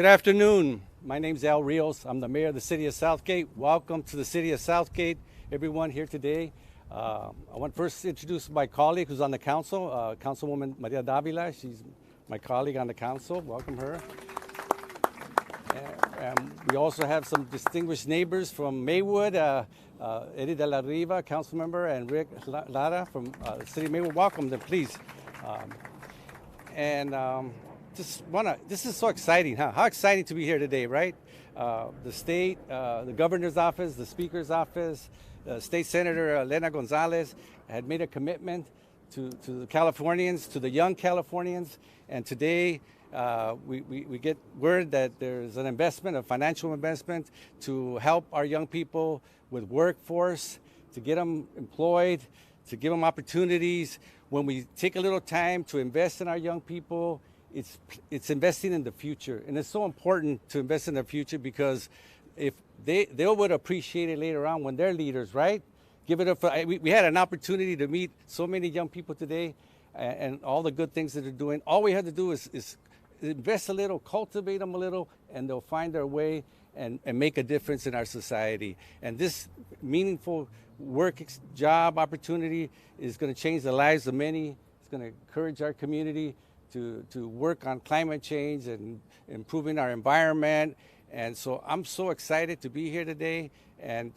Good afternoon. My name's Al Rios. I'm the mayor of the city of Southgate. Welcome to the city of Southgate, everyone here today. I want to first introduce my colleague who's on the council, Councilwoman Maria Davila. She's my colleague on the council. Welcome her. And we also have some distinguished neighbors from Maywood, Eddie de la Riva, council member, and Rick Lara from the city of Maywood. Welcome them, please. This is so exciting, huh? How exciting to be here today, right? The state, the governor's office, the speaker's office, State Senator Elena Gonzalez had made a commitment to the Californians, to the young Californians, and today we get word that there's an investment, a financial investment, to help our young people with workforce, to get them employed, to give them opportunities. When we take a little time to invest in our young people, it's investing in the future, and it's so important to invest in the future because if they would appreciate it later on when they're leaders, right? Give it up. We had an opportunity to meet so many young people today, and all the good things that they're doing. All we have to do is invest a little, cultivate them a little, and they'll find their way and make a difference in our society. And this meaningful job opportunity is going to change the lives of many. It's going to encourage our community to work on climate change and improving our environment. And so I'm so excited to be here today. And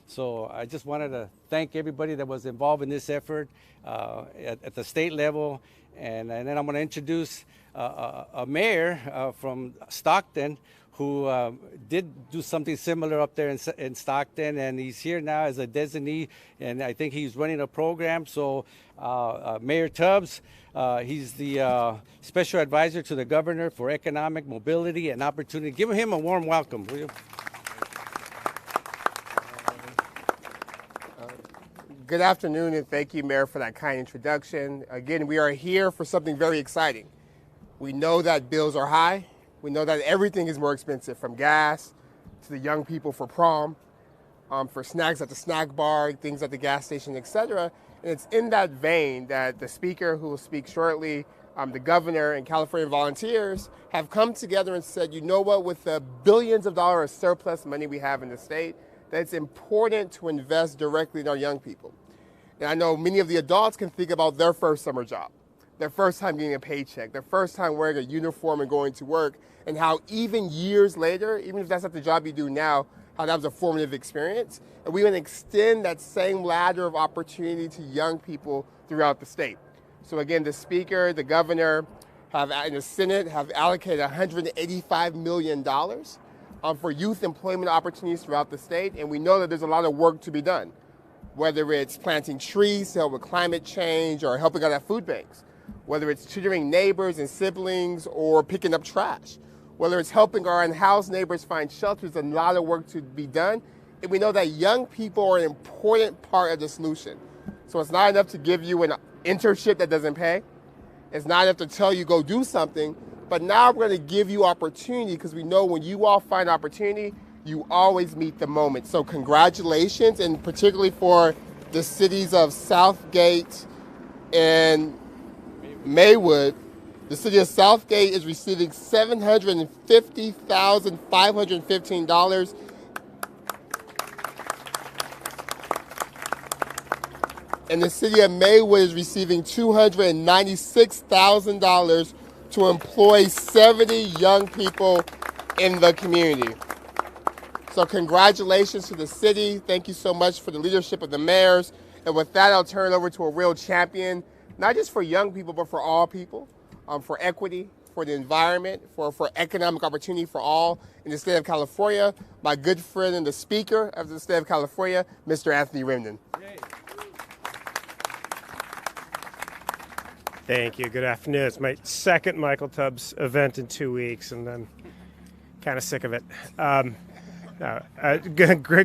so I just wanted to thank everybody that was involved in this effort at the state level. And then I'm going to introduce a mayor from Stockton who did do something similar up there in Stockton, and he's here now as a designee, and I think he's running a program. So Mayor Tubbs, he's the special advisor to the governor for economic mobility and opportunity. Give him a warm welcome, will you? Good afternoon, and thank you, Mayor, for that kind introduction. Again, we are here for something very exciting. We know that bills are high. We know that everything is more expensive, from gas to the young people for prom, for snacks at the snack bar, things at the gas station, etc. And it's in that vein that the speaker, who will speak shortly, the governor, and CaliforniaVolunteers have come together and said, you know what, with the billions of dollars of surplus money we have in the state, that it's important to invest directly in our young people. And I know many of the adults can think about their first summer job, their first time getting a paycheck, their first time wearing a uniform and going to work, and how even years later, even if that's not the job you do now, how that was a formative experience. And we want to extend that same ladder of opportunity to young people throughout the state. So again, the speaker, the governor, and the Senate have allocated $185 million for youth employment opportunities throughout the state. And we know that there's a lot of work to be done, whether it's planting trees to help with climate change or helping out at food banks, whether it's tutoring neighbors and siblings or picking up trash, whether it's helping our unhoused neighbors find shelters. A lot of work to be done. And we know that young people are an important part of the solution. So it's not enough to give you an internship that doesn't pay. It's not enough to tell you go do something. But now we're going to give you opportunity, because we know when you all find opportunity, you always meet the moment. So congratulations, and particularly for the cities of Southgate and Maywood. The city of Southgate is receiving $750,515. And the city of Maywood is receiving $296,000 to employ 70 young people in the community. So congratulations to the city. Thank you so much for the leadership of the mayors. And with that, I'll turn it over to a real champion, not just for young people, but for all people, for equity, for the environment, for economic opportunity for all in the state of California, my good friend and the speaker of the state of California, Mr. Anthony Remden. Thank you. Good afternoon. It's my second Michael Tubbs event in 2 weeks, and I'm kind of sick of it.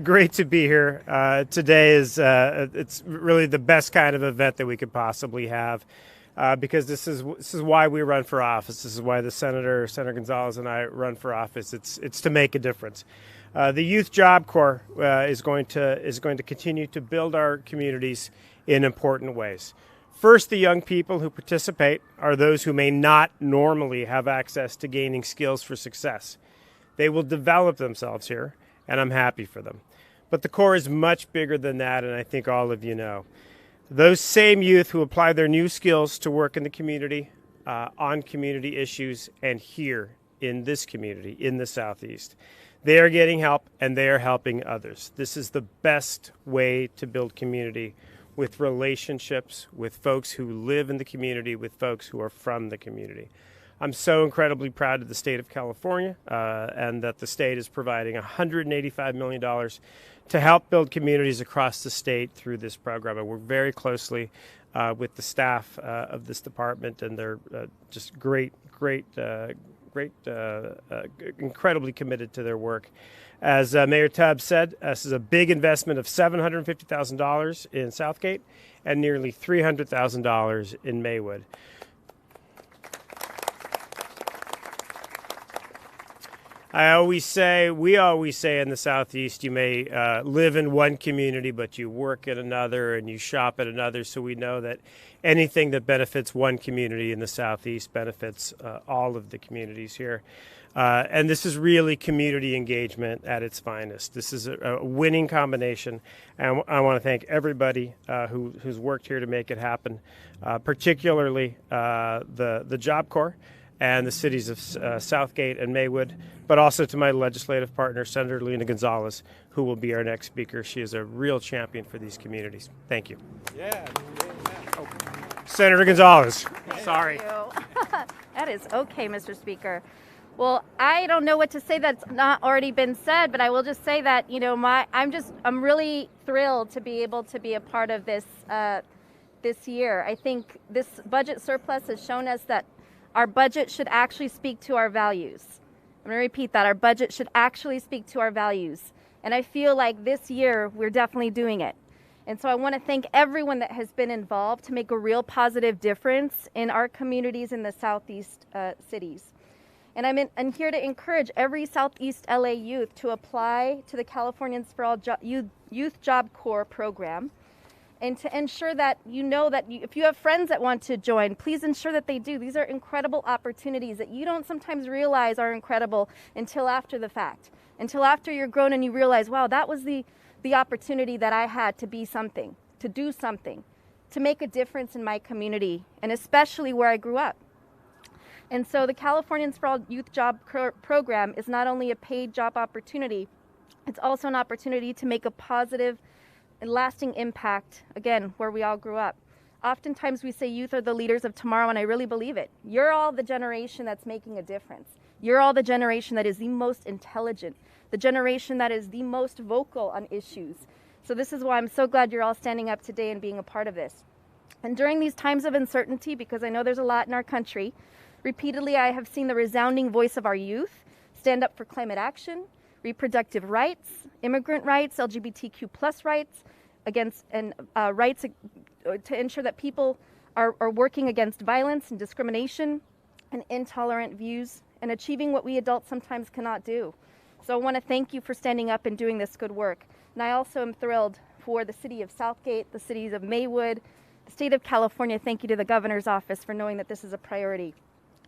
Great to be here. Today it's really the best kind of event that we could possibly have, because this is why we run for office. This is why Senator Gonzalez and I run for office. It's to make a difference. The Youth Job Corps is going to continue to build our communities in important ways. First, the young people who participate are those who may not normally have access to gaining skills for success. They will develop themselves here, and I'm happy for them. But the core is much bigger than that, and I think all of you know. Those same youth who apply their new skills to work in the community, on community issues, and here in this community, in the Southeast. They are getting help, and they are helping others. This is the best way to build community, with relationships, with folks who live in the community, with folks who are from the community. I'm so incredibly proud of the state of California and that the state is providing $185 million to help build communities across the state through this program. I work very closely with the staff of this department, and they're just incredibly committed to their work. As Mayor Tubbs said, this is a big investment of $750,000 in Southgate and nearly $300,000 in Maywood. We always say in the Southeast, you may live in one community, but you work in another and you shop at another. So we know that anything that benefits one community in the Southeast benefits all of the communities here. And this is really community engagement at its finest. This is a winning combination. And I want to thank everybody who's worked here to make it happen, particularly the Job Corps and the cities of Southgate and Maywood, but also to my legislative partner, Senator Lena Gonzalez, who will be our next speaker. She is a real champion for these communities. Thank you. Yeah. Oh. Senator Gonzalez. Sorry. That is okay, Mr. Speaker. Well, I don't know what to say that's not already been said, but I will just say that, you know, I'm really thrilled to be able to be a part of this this year. I think this budget surplus has shown us that our budget should actually speak to our values. I'm going to repeat that. Our budget should actually speak to our values. And I feel like this year we're definitely doing it. And so I want to thank everyone that has been involved to make a real positive difference in our communities in the Southeast cities. And I'm here to encourage every Southeast LA youth to apply to the Californians for All Youth Job Corps program, and to ensure that you know that if you have friends that want to join, please ensure that they do. These are incredible opportunities that you don't sometimes realize are incredible until after the fact, until after you're grown and you realize, wow, that was the opportunity that I had to be something, to do something, to make a difference in my community, and especially where I grew up. And so the Californians for All Youth Job Program is not only a paid job opportunity, it's also an opportunity to make a positive and lasting impact, again, where we all grew up. Oftentimes we say youth are the leaders of tomorrow, and I really believe it. You're all the generation that's making a difference. You're all the generation that is the most intelligent, the generation that is the most vocal on issues. So this is why I'm so glad you're all standing up today and being a part of this. And during these times of uncertainty, because I know there's a lot in our country, repeatedly I have seen the resounding voice of our youth stand up for climate action, reproductive rights, immigrant rights, LGBTQ plus rights, rights to ensure that people are working against violence and discrimination and intolerant views, and achieving what we adults sometimes cannot do. So I want to thank you for standing up and doing this good work. And I also am thrilled for the city of Southgate, the cities of Maywood, the state of California. Thank you to the governor's office for knowing that this is a priority.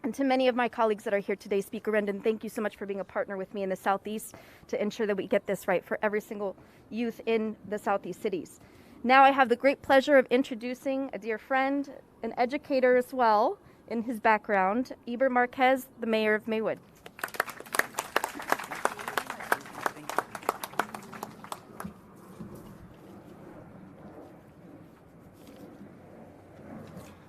And to many of my colleagues that are here today, Speaker Rendon, thank you so much for being a partner with me in the Southeast to ensure that we get this right for every single youth in the Southeast cities. Now I have the great pleasure of introducing a dear friend, an educator as well in his background, Eber Marquez, the mayor of Maywood.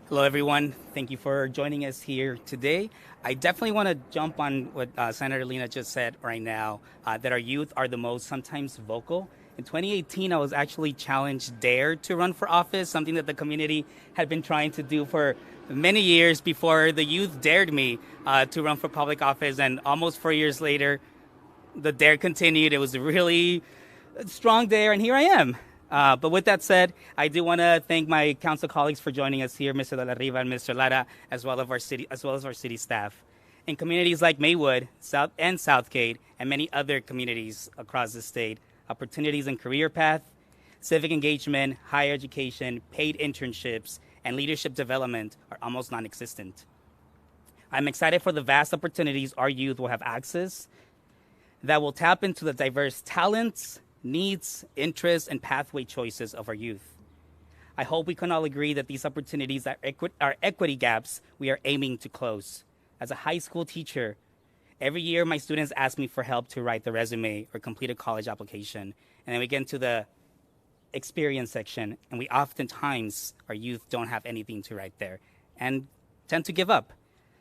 Hello, everyone. Thank you for joining us here today. I definitely want to jump on what Senator Lena just said right now, that our youth are the most sometimes vocal. In 2018, I was actually challenged, dared to run for office, something that the community had been trying to do for many years before the youth dared me to run for public office. And almost 4 years later, the dare continued. It was a really strong dare, and here I am. But with that said, I do want to thank my council colleagues for joining us here, Mr. De La Riva and Mr. Lara, as well as our city staff. In communities like Maywood, Southgate, and many other communities across the state, opportunities in career path, civic engagement, higher education, paid internships, and leadership development are almost non-existent. I'm excited for the vast opportunities our youth will have access that will tap into the diverse talents, needs, interests, and pathway choices of our youth. I hope we can all agree that these opportunities are equity gaps we are aiming to close. As a high school teacher, every year my students ask me for help to write the resume or complete a college application. And then we get into the experience section, and we oftentimes, our youth don't have anything to write there and tend to give up.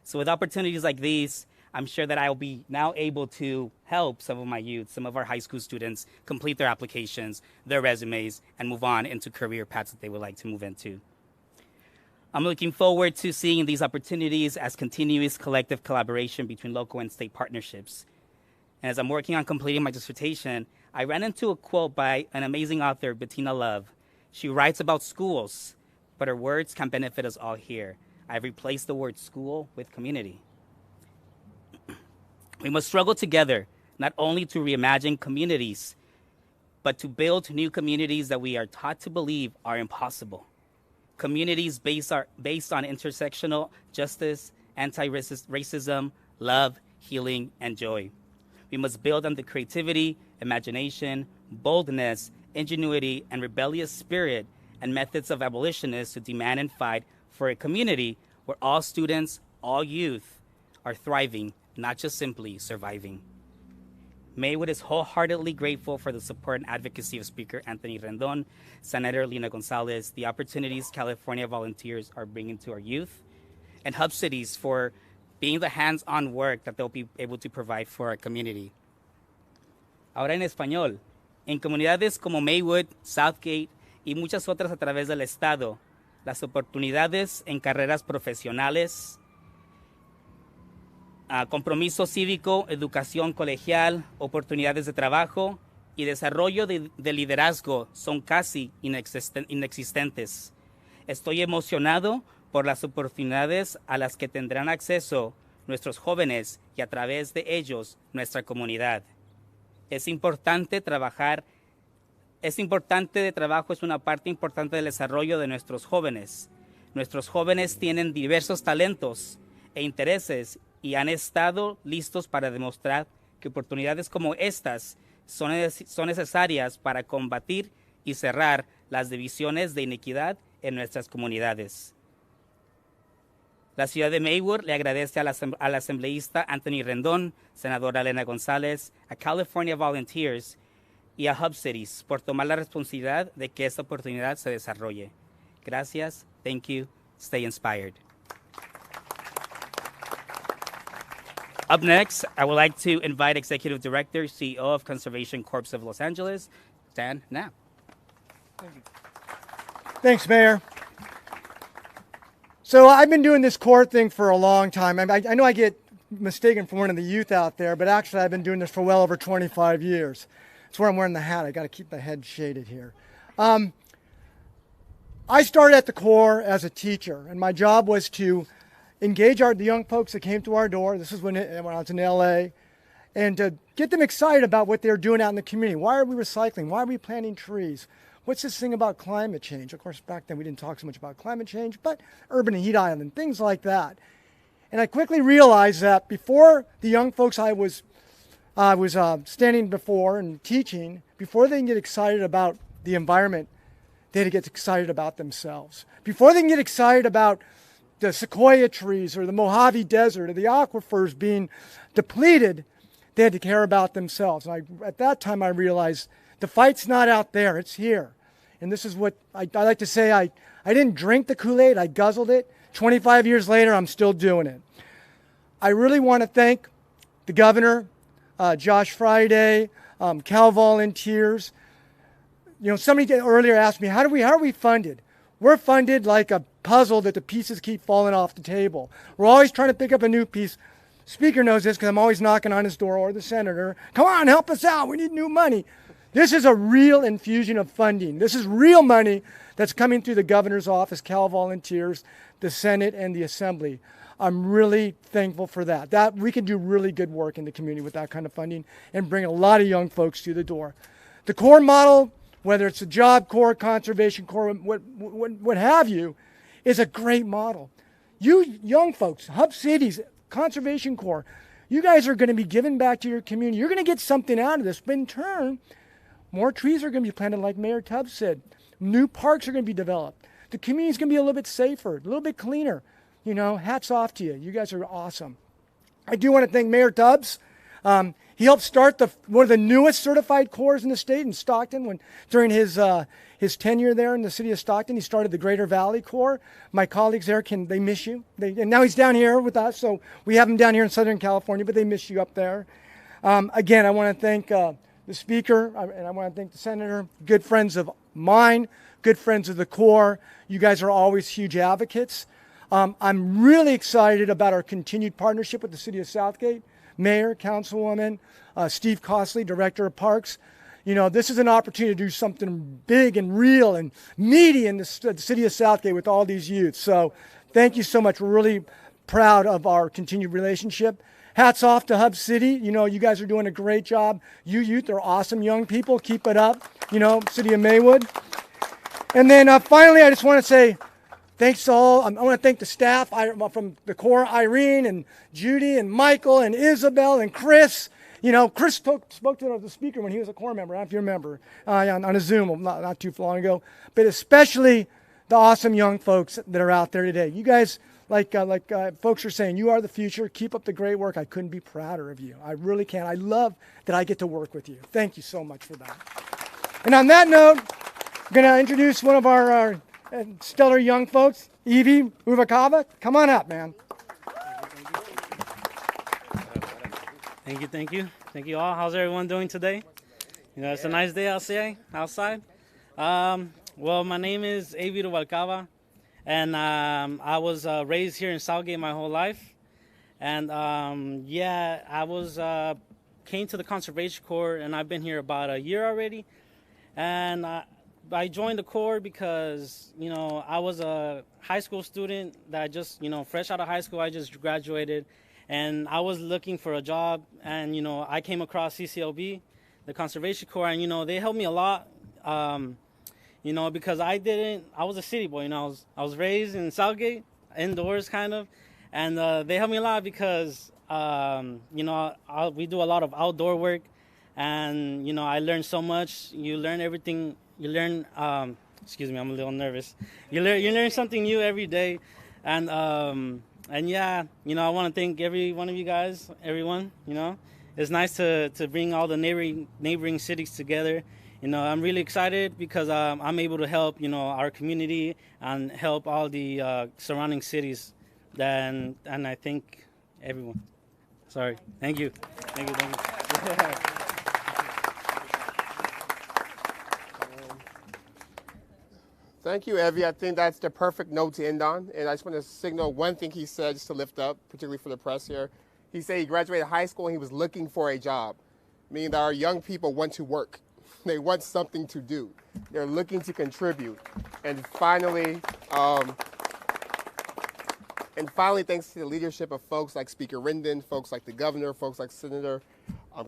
So with opportunities like these, I'm sure that I will be now able to help some of my youth, some of our high school students, complete their applications, their resumes, and move on into career paths that they would like to move into. I'm looking forward to seeing these opportunities as continuous collective collaboration between local and state partnerships. And as I'm working on completing my dissertation, I ran into a quote by an amazing author, Bettina Love. She writes about schools, but her words can benefit us all here. I've replaced the word school with community. We must struggle together, not only to reimagine communities, but to build new communities that we are taught to believe are impossible. Communities based on intersectional justice, anti-racism, love, healing, and joy. We must build on the creativity, imagination, boldness, ingenuity, and rebellious spirit and methods of abolitionists to demand and fight for a community where all students, all youth are thriving, not just simply surviving. Maywood is wholeheartedly grateful for the support and advocacy of Speaker Anthony Rendon, Senator Lina Gonzalez, the opportunities California Volunteers are bringing to our youth, and Hub Cities for being the hands-on work that they'll be able to provide for our community. Ahora en español, en comunidades como Maywood, Southgate y muchas otras a través del estado, las oportunidades en carreras profesionales, compromiso cívico, educación colegial, oportunidades de trabajo y desarrollo de liderazgo son casi inexistentes. Estoy emocionado por las oportunidades a las que tendrán acceso nuestros jóvenes y a través de ellos nuestra comunidad. Es importante de trabajo, es una parte importante del desarrollo de nuestros jóvenes. Nuestros jóvenes tienen diversos talentos e intereses y han estado listos para demostrar que oportunidades como estas son necesarias para combatir y cerrar las divisiones de inequidad en nuestras comunidades. La ciudad de Maywood le agradece al asambleísta Anthony Rendon, senadora Lina González, a California Volunteers y a Hub Cities por tomar la responsabilidad de que esta oportunidad se desarrolle. Gracias, thank you, stay inspired. Up next, I would like to invite Executive Director, CEO of Conservation Corps of Los Angeles, Dan Knapp. Thank you. Thanks, Mayor. So I've been doing this core thing for a long time. I know I get mistaken for one of the youth out there, but actually I've been doing this for well over 25 years. That's where I'm wearing the hat. I got to keep my head shaded here. I started at the Corps as a teacher, and my job was to engage the young folks that came to our door. This is when I was in LA, and to get them excited about what they're doing out in the community. Why are we recycling? Why are we planting trees? What's this thing about climate change? Of course, back then we didn't talk so much about climate change, but urban heat island, things like that. And I quickly realized that before the young folks I was standing before and teaching, before they can get excited about the environment, they had to get excited about themselves. Before they can get excited about the sequoia trees or the Mojave Desert or the aquifers being depleted, they had to care about themselves. And at that time I realized the fight's not out there, it's here. And this is what I like to say, I didn't drink the Kool-Aid, I guzzled it. 25 years later, I'm still doing it. I really want to thank the governor, Josh Friday, Cal Volunteers. You know, somebody earlier asked me, how are we funded? We're funded like a puzzle that the pieces keep falling off the table. We're always trying to pick up a new piece. Speaker knows this because I'm always knocking on his door, or the senator. Come on, help us out. We need new money. This is a real infusion of funding. This is real money that's coming through the governor's office, Cal Volunteers, the Senate, and the Assembly. I'm really thankful for that. That we can do really good work in the community with that kind of funding and bring a lot of young folks through the door. The Corps model, whether it's a Job Corps, Conservation Corps, what have you, is a great model. You young folks, Hub Cities, Conservation Corps, you guys are going to be giving back to your community. You're going to get something out of this, but in turn, more trees are going to be planted, like Mayor Tubbs said. New parks are going to be developed. The community's going to be a little bit safer, a little bit cleaner. You know, hats off to you. You guys are awesome. I do want to thank Mayor Tubbs. He helped start one of the newest certified corps in the state in Stockton during his tenure there in the city of Stockton. He started the Greater Valley Corps. My colleagues there, they miss you. And now he's down here with us, so we have him down here in Southern California, but they miss you up there. Again, I want to thank the speaker, and I want to thank the senator, good friends of mine, good friends of the Corps. You guys are always huge advocates. I'm really excited about our continued partnership with the city of Southgate. Mayor, Councilwoman, Steve Costley, Director of Parks. You know, this is an opportunity to do something big and real and meaty in the city of Southgate with all these youth. So thank you so much. We're really proud of our continued relationship. Hats off to Hub City. You know, you guys are doing a great job. You youth are awesome young people. Keep it up. You know, City of Maywood. And then finally, I just want to say, thanks to all. I want to thank the staff from the Corps, Irene and Judy and Michael and Isabel and Chris. You know, Chris spoke to the speaker when he was a Corps member, I don't know if you remember, on a Zoom not too long ago. But especially the awesome young folks that are out there today. You guys, like folks are saying, you are the future. Keep up the great work. I couldn't be prouder of you. I really can. I love that I get to work with you. Thank you so much for that. And on that note, I'm going to introduce one of our stellar young folks, Evie Uvakava. Come on up, man. Thank you all. How's everyone doing today? You know, it's a nice day outside. Well, my name is Evie Uvakava, and I was raised here in Southgate my whole life. And yeah, I came to the Conservation Corps, and I've been here about a year already. And I joined the Corps because, you know, I was a high school student that just, you know, fresh out of high school, I just graduated, and I was looking for a job, and, you know, I came across CCLB, the Conservation Corps, and, you know, they helped me a lot, you know, because I was a city boy, you know, I was raised in Southgate, indoors kind of, and they helped me a lot because, you know, we do a lot of outdoor work, and, you know, I learned so much. You learn everything. You learn, excuse me, I'm a little nervous. You learn something new every day. And yeah, you know, I want to thank every one of you guys, everyone, you know. It's nice to bring all the neighboring cities together. You know, I'm really excited because I'm able to help, you know, our community and help all the surrounding cities. And I thank everyone. Sorry. Thank you. Thank you. Thank you, Evie. I think that's the perfect note to end on. And I just want to signal one thing he said just to lift up, particularly for the press here. He said he graduated high school and he was looking for a job, meaning that our young people want to work. They want something to do. They're looking to contribute. And finally, thanks to the leadership of folks like Speaker Rendon, folks like the governor, folks like Senator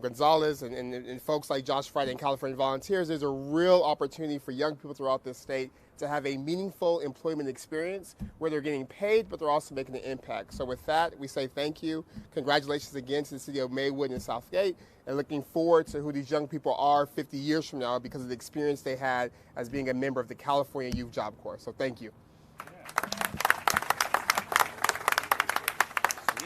Gonzalez, and folks like Josh Friday and California Volunteers, there's a real opportunity for young people throughout this state to have a meaningful employment experience where they're getting paid, but they're also making an impact. So with that, we say thank you. Congratulations again to the city of Maywood and Southgate, and looking forward to who these young people are 50 years from now because of the experience they had as being a member of the California Youth Job Corps. So thank you.